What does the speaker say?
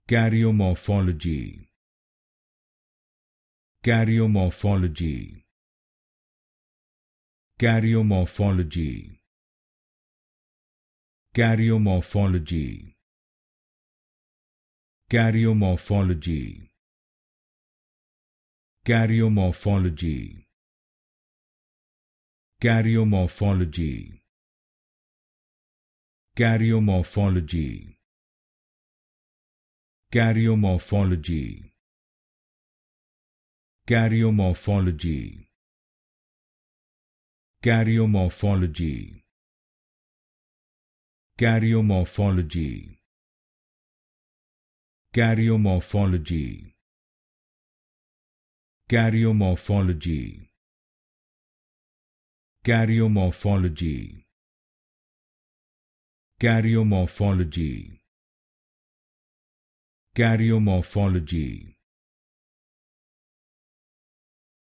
Karyomorphology. Karyomorphology. Karyomorphology. Karyomorphology. Karyomorphology. Karyomorphology. Karyomorphology. Karyomorphology. Karyomorphology. Karyomorphology. Karyomorphology. Karyomorphology. Karyomorphology. Karyomorphology. Karyomorphology. Karyomorphology. Karyomorphology.